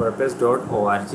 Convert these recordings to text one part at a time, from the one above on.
wordpress.org،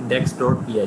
index.php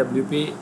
WP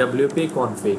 WP config,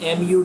mu-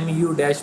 mu-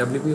WP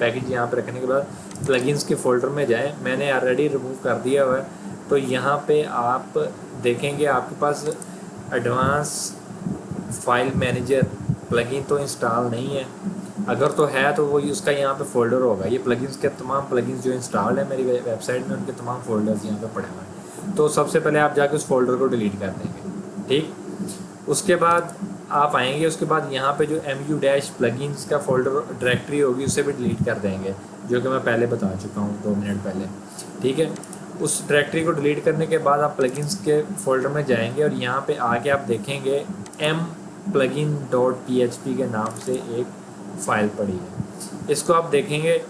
package यहाँ पे रखने के बाद प्लगइन्स के फोल्डर में जाएं, मैंने ऑलरेडी रिमूव कर दिया हुआ है। तो यहाँ पे आप देखेंगे आपके पास एडवांस फाइल मैनेजर प्लगइन तो इंस्टॉल नहीं है। अगर तो है तो वो उसका यहाँ पे फोल्डर होगा। ये प्लगइन्स के तमाम प्लगइन्स जो इंस्टॉल है मेरी वेबसाइट में, उनके तमाम फोल्डर्स यहाँ पे पड़े हुए हैं। तो सबसे पहले आप जाके उस फोल्डर को डिलीट कर देंगे, ठीक। उसके बाद आप आएंगे, उसके बाद यहाँ पे जो mu- प्लगइन्स का फोल्डर डायरेक्टरी होगी उसे भी डिलीट कर देंगे, जो कि मैं पहले बता चुका हूँ 2 मिनट पहले, ठीक है। उस डायरेक्टरी को डिलीट करने के बाद आप प्लगइन्स के फोल्डर में जाएंगे और यहाँ पे आके आप देखेंगे mplugin.php के नाम से एक फ़ाइल पड़ी है। इसको आप देखेंगे,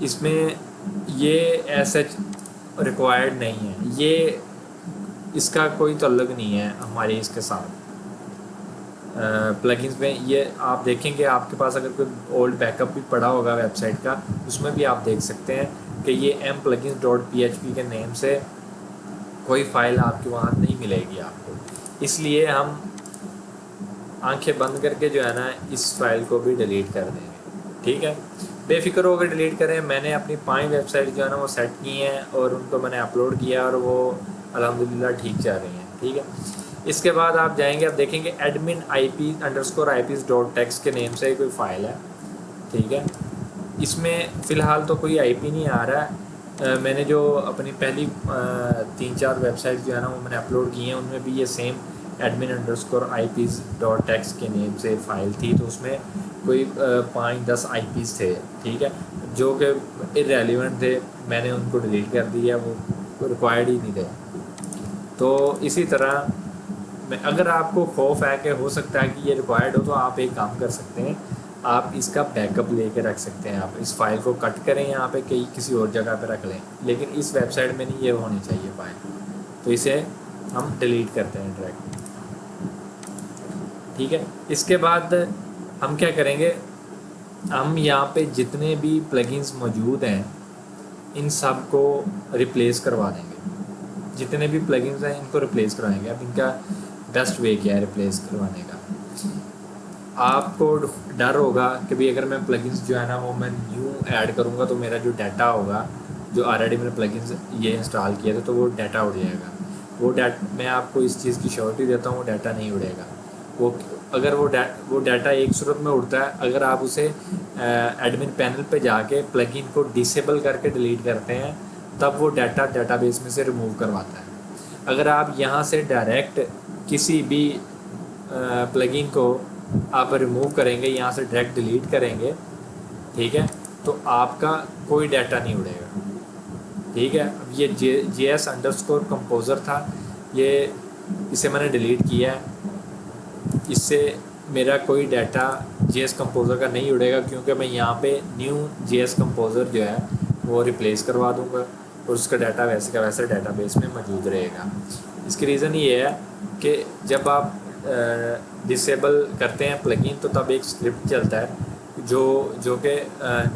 इसमें ये एसएच रिक्वायर्ड नहीं है, ये इसका कोई ताल्लुक नहीं है हमारे इसके साथ प्लगइन्स में। ये आप देखेंगे आपके पास अगर कोई ओल्ड बैकअप भी पड़ा होगा वेबसाइट का, उसमें भी आप देख सकते हैं कि ये mplugins.php के नेम से कोई फ़ाइल आपके वहाँ नहीं मिलेगी आपको। इसलिए हम आंखें बंद करके जो है ना इस फाइल को भी डिलीट कर देंगे, ठीक है। बेफिक्र होकर डिलीट करें। मैंने अपनी 5 वेबसाइट जो है ना वो सेट की हैं और उनको मैंने अपलोड किया और वो अल्हम्दुलिल्लाह ठीक चल रही हैं, ठीक है। इसके बाद आप जाएंगे, आप देखेंगे admin_ips.text के नेम से कोई फ़ाइल है, ठीक है। इसमें फ़िलहाल तो कोई आईपी नहीं आ रहा है। मैंने जो अपनी पहली 3-4 वेबसाइट जो है ना वो मैंने अपलोड की हैं, उनमें भी ये सेम admin_ips.text के नेम से फ़ाइल थी। तो उसमें कोई 5-10 आईपीज़ थे, ठीक है, जो कि इररेलेवेंट थे। मैंने उनको डिलीट कर दिया, वो रिक्वायर्ड ही नहीं थे। तो इसी तरह अगर आपको खौफ है कि हो सकता है कि ये रिक्वायर्ड हो, तो आप एक काम कर सकते हैं, आप इसका बैकअप लेके रख सकते हैं। आप इस फाइल को कट करें यहाँ पे कहीं किसी और जगह पे रख लें, लेकिन इस वेबसाइट में नहीं ये होनी चाहिए फाइल। तो इसे हम डिलीट करते हैं डायरेक्ट, ठीक है। इसके बाद हम क्या करेंगे, हम यहाँ पे जितने भी प्लगइन्स मौजूद हैं इन सब को रिप्लेस करवा देंगे। जितने भी प्लगइन्स हैं इनको रिप्लेस करवाएंगे। अब इनका बेस्ट वे क्या है रिप्लेस करवाने का। आपको डर होगा कि भाई अगर मैं प्लगइन्स जो है ना वो मैं न्यू ऐड करूँगा तो मेरा जो डाटा होगा, जो ऑलरेडी मैंने प्लगइन्स ये इंस्टॉल किया था, तो वो डाटा उड़ जाएगा। वो मैं आपको इस चीज़ की श्योरिटी देता हूँ, वो डाटा नहीं उड़ेगा। वो अगर वो डाटा एक सूरत में उड़ता है, अगर आप उसे एडमिन पैनल पे जाके प्लगइन को डिसेबल करके डिलीट करते हैं, तब वो डाटा डाटाबेस में से रिमूव करवाता है। अगर आप यहाँ से डायरेक्ट किसी भी प्लगइन को आप रिमूव करेंगे, यहाँ से डायरेक्ट डिलीट करेंगे, ठीक है, तो आपका कोई डाटा नहीं उड़ेगा, ठीक है। अब ये JS_composer था, ये इसे मैंने डिलीट किया है। इससे मेरा कोई डाटा JS Composer का नहीं उड़ेगा, क्योंकि मैं यहाँ पे न्यू JS Composer जो है वो रिप्लेस करवा दूँगा और उसका डाटा वैसे का वैसे डाटाबेस में मौजूद रहेगा। इसकी रीज़न ये है कि जब आप डिसेबल करते हैं प्लगइन, तो तब एक स्क्रिप्ट चलता है जो कि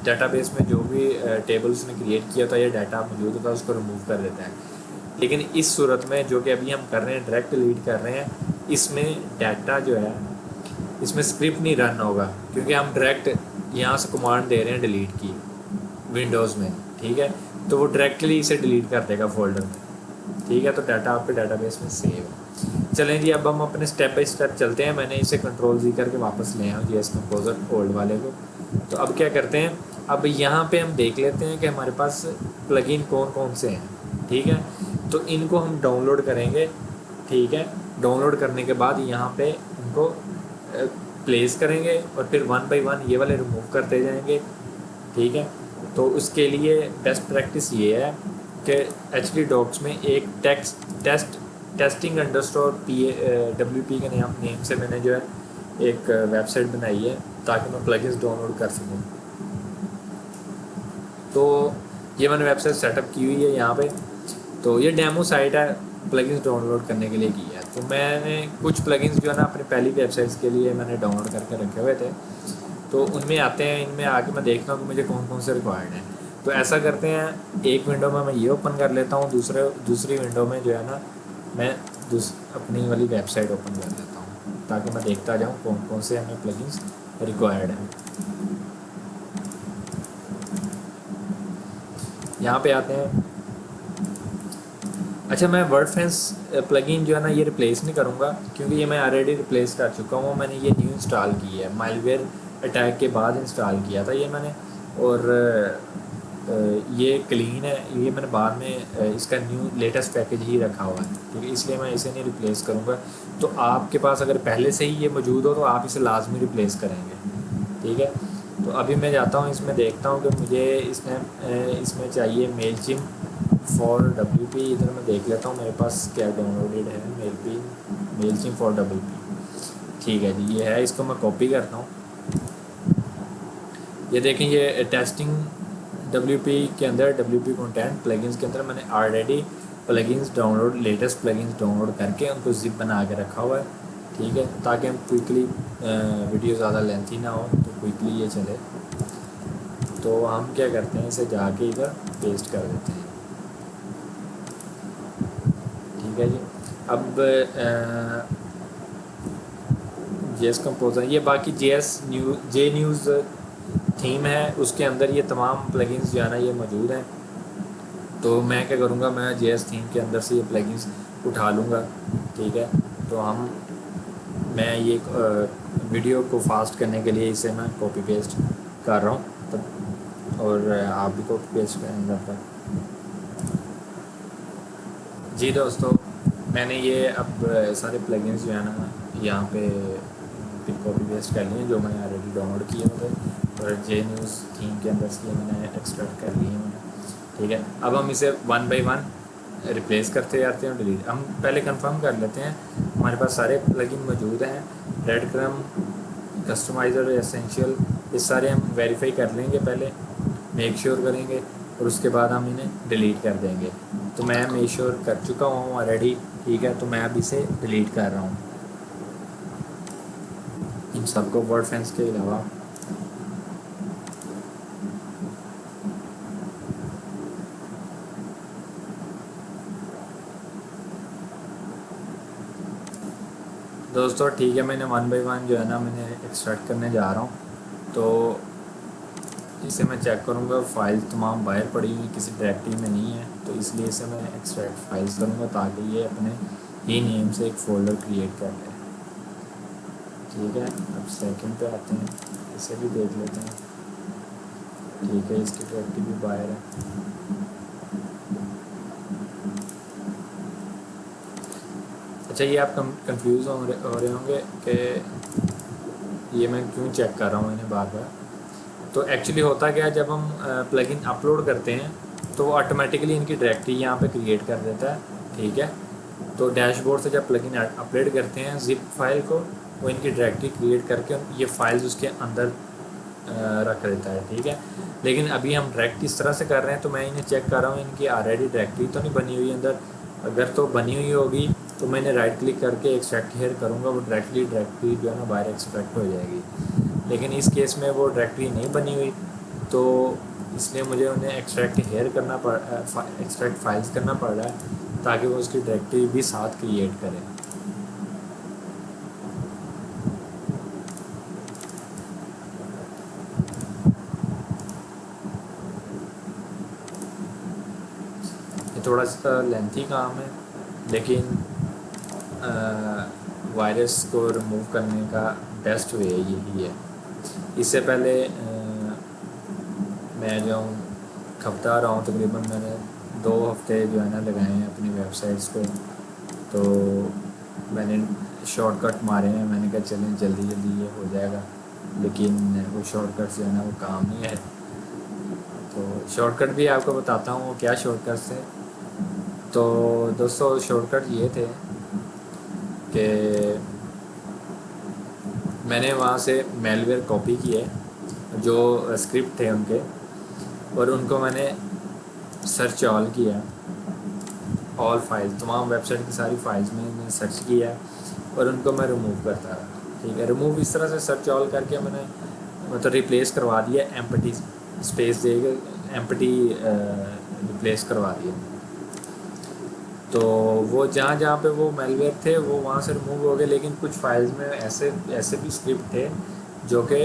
डाटाबेस में जो भी टेबल उसने क्रिएट किया था या डाटा मौजूद होता है उसको रिमूव कर देता है। लेकिन इस सूरत में जो कि अभी हम कर रहे हैं, डायरेक्ट डिलीट कर रहे हैं, इसमें डाटा जो है, इसमें स्क्रिप्ट नहीं रन होगा, क्योंकि हम डायरेक्ट यहाँ से कमांड दे रहे हैं डिलीट की विंडोज़ में, ठीक है। तो वो डायरेक्टली इसे डिलीट कर देगा फोल्डर में, ठीक है। तो डाटा आपके डाटाबेस में सेव है। चलें जी, अब हम अपने स्टेप बाय स्टेप चलते हैं। मैंने इसे Ctrl+Z करके वापस ले आया JS Composer ओल्ड वाले को। तो अब क्या करते हैं, अब यहाँ पे हम देख लेते हैं कि हमारे पास प्लगइन कौन कौन से हैं, ठीक है। तो इनको हम डाउनलोड करेंगे, ठीक है। डाउनलोड करने के बाद यहाँ पे इनको प्लेस करेंगे और फिर 1 by 1 ये वाले रिमूव करते जाएंगे, ठीक है। तो उसके लिए बेस्ट प्रैक्टिस ये है कि HD Docs में एक testing_WP के नेम से मैंने जो है एक वेबसाइट बनाई है ताकि मैं प्लगइन्स डाउनलोड कर सकूँ। तो ये मैंने वेबसाइट सेटअप की हुई है यहाँ पे। तो ये डेमो साइट है, प्लगइन्स डाउनलोड करने के लिए की है। तो मैंने कुछ प्लगइन्स जो है ना अपनी पहली वेबसाइट्स के लिए मैंने डाउनलोड करके रखे हुए थे, तो उनमें आते हैं, इनमें आके मैं देखता हूँ कि मुझे कौन कौन से रिक्वायर्ड हैं। तो ऐसा करते हैं, एक विंडो में मैं ये ओपन कर लेता हूँ, दूसरी विंडो में जो है ना मैं अपनी वाली वेबसाइट ओपन कर लेता हूँ, ताकि मैं देखता जाऊँ कौन कौन से हमें प्लगइन्स रिक्वायर्ड हैं। यहाँ पे आते हैं। अच्छा, मैं वर्डप्रेस प्लगइन जो है ना ये रिप्लेस नहीं करूँगा, क्योंकि ये मैं ऑलरेडी रिप्लेस कर चुका हूँ। मैंने ये न्यू इंस्टॉल की है, मालवेयर अटैक के बाद इंस्टॉल किया था ये मैंने। और ये क्लीन है, ये मैंने बाद में इसका न्यू लेटेस्ट पैकेज ही रखा हुआ है, ठीक है, इसलिए मैं इसे नहीं रिप्लेस करूँगा। तो आपके पास अगर पहले से ही ये मौजूद हो तो आप इसे लाजमी रिप्लेस करेंगे, ठीक है। तो अभी मैं जाता हूँ इसमें, देखता हूँ कि मुझे इसमें चाहिए मेलचिम फॉर WP। इधर मैं देख लेता हूँ मेरे पास क्या डाउनलोडेड है। मेलचिम फॉर WP, ठीक है जी, ये है। इसको मैं कॉपी करता हूँ। ये देखें, ये टेस्टिंग WP के अंदर, WP कंटेंट प्लगइन्स के अंदर मैंने already plugins download, latest plugins download करके उनको जिप बना के रखा हुआ है, ठीक है, ताकि हम क्विकली वीडियो ज़्यादा लेंथी ना हो तो क्विकली ये चले। तो हम क्या करते हैं, इसे जाके इधर पेस्ट कर देते हैं, ठीक है जी। अब JS कंपोजर, ये बाकी जे न्यूज़ थीम है, उसके अंदर ये तमाम प्लगइन्स जो है ना ये मौजूद हैं। तो मैं क्या करूँगा, मैं JS थीम के अंदर से ये प्लगइन्स उठा लूँगा, ठीक है। तो मैं ये वीडियो को फास्ट करने के लिए इसे मैं कॉपी पेस्ट कर रहा हूँ, तो और आप भी कॉपी पेस्ट करेंगे पर। जी दोस्तों, मैंने ये अब सारे प्लगइन्स जो है ना यहाँ पे कॉपी पेस्ट कर लिए, जो मैंने ऑलरेडी डाउनलोड किए थे, और जे न्यूज़ थीम के अंदर से मैंने एक्सट्रैक्ट कर लिए हैं, ठीक है। अब हम इसे 1 बाय 1 रिप्लेस करते जाते हैं और डिलीट। हम पहले कंफर्म कर लेते हैं हमारे पास सारे प्लगइन मौजूद हैं। ब्रेड क्रम, कस्टमाइज़र, एसेंशियल, ये सारे हम वेरीफाई कर लेंगे, पहले मेक श्योर करेंगे, और उसके बाद हम इन्हें डिलीट कर देंगे। तो मैं मेक श्योर कर चुका हूँ ऑलरेडी, ठीक है। तो मैं अब इसे डिलीट कर रहा हूँ, इन सबको वर्डप्रेस के अलावा। दोस्तों ठीक है, मैंने 1 बाय 1 जो है ना मैंने एक्सट्रैक्ट करने जा रहा हूँ। तो इसे मैं चेक करूँगा, फाइल तमाम बाहर पड़ी हुई, किसी डायरेक्टरी में नहीं है, तो इसलिए इसे मैं एक्सट्रैक्ट फाइल्स करूँगा ताकि ये अपने ही नेम से एक फ़ोल्डर क्रिएट कर ले, ठीक है। अब सेकंड पे आते हैं, इसे भी देख लेते हैं, ठीक है, इसकी डायरेक्टरी भी बाहर है। अच्छा, ये आप कंफ्यूज हो रहे होंगे कि ये मैं क्यों चेक कर रहा हूँ इन्हें बार बार। तो एक्चुअली होता क्या है, जब हम प्लगइन अपलोड करते हैं तो वो ऑटोमेटिकली इनकी डायरेक्टरी यहाँ पे क्रिएट कर देता है, ठीक है। तो डैशबोर्ड से जब प्लगइन अपलोड करते हैं जिप फाइल को, वो इनकी डायरेक्टरी क्रिएट करके ये फाइल्स उसके अंदर रख देता है, ठीक है। लेकिन अभी हम डायरेक्ट इस तरह से कर रहे हैं, तो मैं इन्हें चेक कर रहा हूँ इनकी ऑलरेडी डायरेक्टरी तो नहीं बनी हुई अंदर। अगर तो बनी हुई होगी तो मैंने राइट क्लिक करके एक्सट्रैक्ट हेयर करूँगा, वो डायरेक्टरी जो है ना बाहर एक्सट्रैक्ट हो जाएगी। लेकिन इस केस में वो डायरेक्टरी नहीं बनी हुई, तो इसलिए मुझे उन्हें एक्सट्रैक्ट फाइल्स करना पड़ रहा है ताकि वो उसकी डायरेक्टरी भी साथ क्रिएट करें। ये थोड़ा सा लेंथी काम है, लेकिन वायरस को रिमूव करने का बेस्ट वे यही है। इससे पहले मैं जो हूँ खपता रहा हूँ, तकरीबन मैंने 2 हफ्ते जो है ना लगाए हैं अपनी वेबसाइट्स को। तो मैंने शॉर्टकट मारे हैं, मैंने कहा चलें जल्दी जल्दी ये हो जाएगा, लेकिन वो शॉर्टकट जो है ना वो काम नहीं है। तो शॉर्टकट भी आपको बताता हूँ क्या शॉर्टकट्स है। तो दोस्तों शॉर्टकट ये थे कि मैंने वहाँ से मेलवेयर कॉपी किए जो स्क्रिप्ट थे उनके, और उनको मैंने सर्च ऑल किया, ऑल फाइल, तमाम वेबसाइट की सारी फाइल्स में मैंने सर्च किया और उनको मैं रिमूव करता रहा, ठीक है। रिमूव इस तरह से सर्च ऑल करके मैंने मतलब रिप्लेस करवा दिया, एम्प्टी स्पेस देकर एम्प्टी रिप्लेस करवा दिया। तो वो जहाँ जहाँ पे वो मेलवेयर थे वो वहाँ से रिमूव हो गए, लेकिन कुछ फाइल्स में ऐसे भी स्क्रिप्ट थे जो कि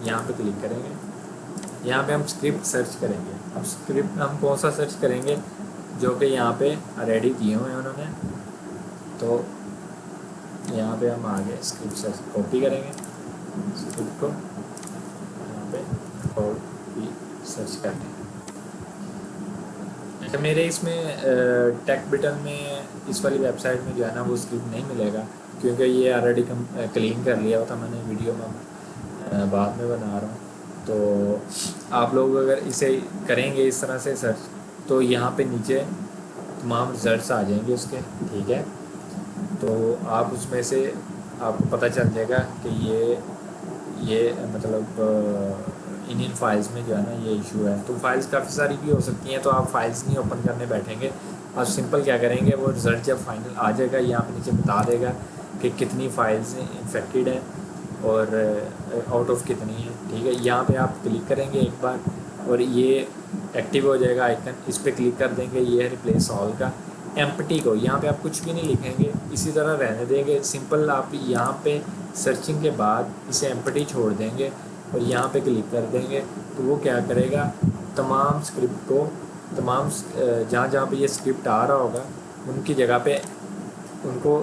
यहाँ पे क्लिक करेंगे, यहाँ पे हम स्क्रिप्ट सर्च करेंगे। अब स्क्रिप्ट हम कौन सा सर्च करेंगे, जो कि यहाँ पे रेडी किए हुए हैं उन्होंने। तो यहाँ पे हम आगे स्क्रिप्ट सर्च कॉपी करेंगे, स्क्रिप्ट को यहाँ पे कॉपी सर्च करते हैं। अच्छा, मेरे इसमें टेक बिटन में इस वाली वेबसाइट में जो है ना वो स्क्रिप्ट नहीं मिलेगा, क्योंकि ये ऑलरेडी क्लीन कर लिया होता मैंने, वीडियो में बाद में बना रहा हूँ। तो आप लोग अगर इसे करेंगे इस तरह से सर्च, तो यहाँ पे नीचे तमाम रिजल्ट्स आ जाएंगे उसके, ठीक है। तो आप उसमें से आपको पता चल जाएगा कि ये मतलब इन फाइल्स में जो है ना ये इशू है। तो फाइल्स काफ़ी सारी भी हो सकती हैं, तो आप फाइल्स नहीं ओपन करने बैठेंगे। आप सिंपल क्या करेंगे, वो रिज़ल्ट जब फाइनल आ जाएगा यहाँ पे नीचे बता देगा कि कितनी फाइल्स इन्फेक्टेड हैं और आउट ऑफ कितनी है, ठीक है। यहाँ पे आप क्लिक करेंगे एक बार और ये एक्टिव हो जाएगा आइकन, इस पर क्लिक कर देंगे। ये है रिप्लेस ऑल का। एम्प्टी को यहाँ पे आप कुछ भी नहीं लिखेंगे, इसी तरह रहने देंगे सिंपल। आप यहाँ पे सर्चिंग के बाद इसे एम्प्टी छोड़ देंगे और यहाँ पे क्लिक कर देंगे, तो वो क्या करेगा, तमाम स्क्रिप्ट को, तमाम जहाँ जहाँ पे ये स्क्रिप्ट आ रहा होगा उनकी जगह पे उनको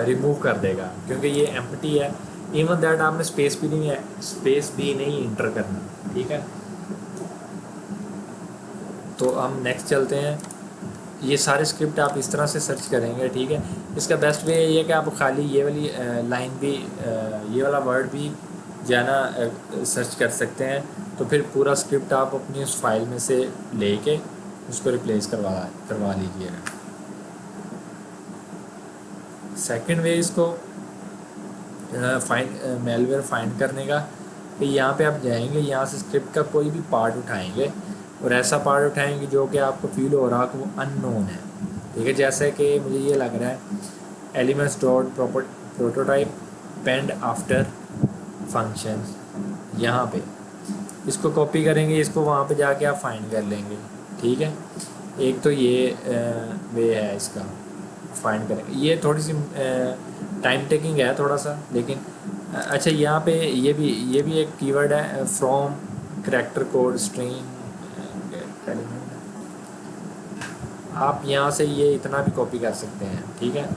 रिमूव कर देगा, क्योंकि ये एम्प्टी है। इवन दैट आपने स्पेस भी नहीं इंटर करना, ठीक है। तो हम नेक्स्ट चलते हैं। ये सारे स्क्रिप्ट आप इस तरह से सर्च करेंगे, ठीक है। इसका बेस्ट वे ये है कि आप खाली ये वाली लाइन भी, ये वाला वर्ड भी जो है ना सर्च कर सकते हैं। तो फिर पूरा स्क्रिप्ट आप अपनी उस फाइल में से लेके उसको रिप्लेस करवा लीजिएगा। सेकंड वे इसको मेलवेयर फाइंड करने का, कि यहाँ पे आप जाएंगे, यहाँ से स्क्रिप्ट का कोई भी पार्ट उठाएंगे और ऐसा पार्ट उठाएंगे जो कि आपको फील हो रहा कि वो अननोन है, ठीक है। जैसे कि मुझे ये लग रहा है एलिमेंट्स डॉट प्रोटोटाइप पेंड आफ्टर फंक्शन, यहाँ पे इसको कॉपी करेंगे, इसको वहाँ पे जाके आप फाइंड कर लेंगे, ठीक है। एक तो ये वे है इसका फाइंड करेंगे। ये थोड़ी सी टाइम टेकिंग है थोड़ा सा, लेकिन अच्छा यहाँ पे ये भी एक कीवर्ड है, from character code string element. आप यहाँ से ये इतना भी कॉपी कर सकते हैं, ठीक है।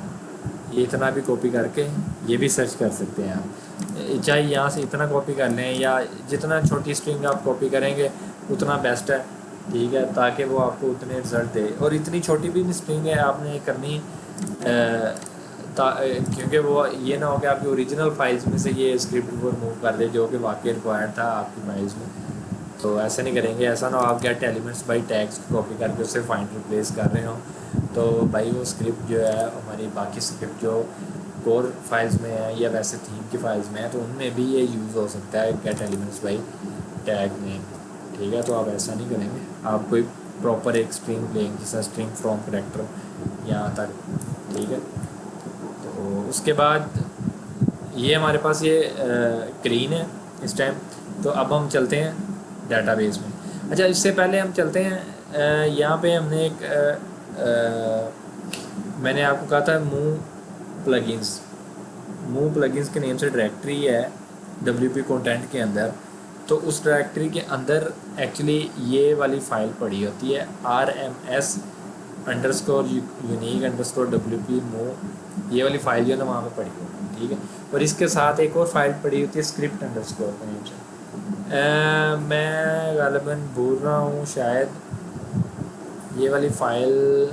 ये इतना भी कॉपी करके ये भी सर्च कर सकते हैं आप, चाहे यहाँ से इतना कॉपी कर लें या जितना छोटी स्ट्रिंग आप कॉपी करेंगे उतना बेस्ट है, ठीक है, ताकि वो आपको उतने रिजल्ट दे। और इतनी छोटी भी स्ट्रिंग है आपने करनी, क्योंकि वो ये ना हो कि आपकी ओरिजिनल फाइल्स में से ये स्क्रिप्ट को रिमूव कर दे जो कि वाकई रिक्वायर्ड था आपकी फाइल्स में। तो ऐसा नहीं करेंगे, ऐसा ना हो आप gate elements by tags copy करके उससे फाइंड रिप्लेस कर रहे हो। तो भाई वो स्क्रिप्ट जो है हमारी बाकी स्क्रिप्ट जो कोर फाइल्स में है या वैसे थीम की फाइल्स में है, तो उनमें भी ये यूज़ हो सकता है गेट एलिमेंट्स बाई टैग में, ठीक है। तो आप ऐसा नहीं करेंगे, आप कोई प्रॉपर एक स्ट्रिंग लेंगे, जैसा स्ट्रिंग फ्रॉम करैक्टर यहाँ तक, ठीक है। तो उसके बाद ये हमारे पास ये क्लीन है इस टाइम। तो अब हम चलते हैं डेटाबेस में। अच्छा, इससे पहले हम चलते हैं यहाँ पे हमने एक मैंने आपको कहा था मूव प्लगइन्स के नेम से डायरेक्टरी है WP कंटेंट के अंदर। तो उस डायरेक्टरी के अंदर एक्चुअली ये वाली फाइल पड़ी होती है RMS_unique_WP मूव, ये वाली फाइल जो है ना वहाँ पे पड़ी होती है, ठीक है। और इसके साथ एक और फाइल पड़ी होती है स्क्रिप्ट अंडरस्कोर के नेम से। मैं गालिबन भूल रहा हूँ, शायद ये वाली फाइल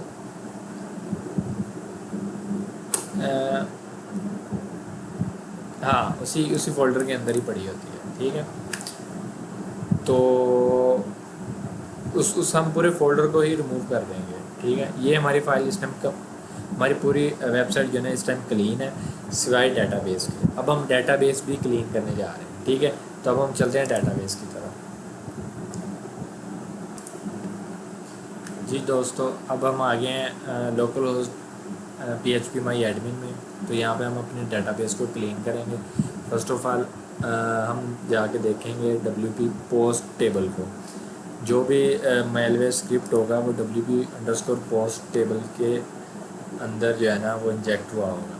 हाँ उसी फोल्डर के अंदर ही पड़ी होती है, ठीक है। तो उस हम पूरे फोल्डर को ही रिमूव कर देंगे, ठीक है। ये हमारी फाइल इस टाइम का, हमारी पूरी वेबसाइट जो है इस टाइम क्लीन है सिवाय डेटाबेस के। अब हम डेटाबेस भी क्लीन करने जा रहे हैं, ठीक है। तो अब हम चलते हैं डेटाबेस की तरफ। जी दोस्तों, अब हम आ गए हैं लोकल होस्ट PHP माई एडमिन में। तो यहाँ पे हम अपने डेटाबेस को क्लीन करेंगे। फर्स्ट ऑफ ऑल हम जाके देखेंगे WP पोस्ट टेबल को। जो भी मेलवेयर स्क्रिप्ट होगा वो WP_पोस्ट टेबल के अंदर जो है ना वो इंजेक्ट हुआ होगा।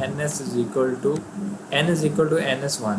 n=n=n=1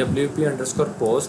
WP_post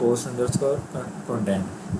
post_content،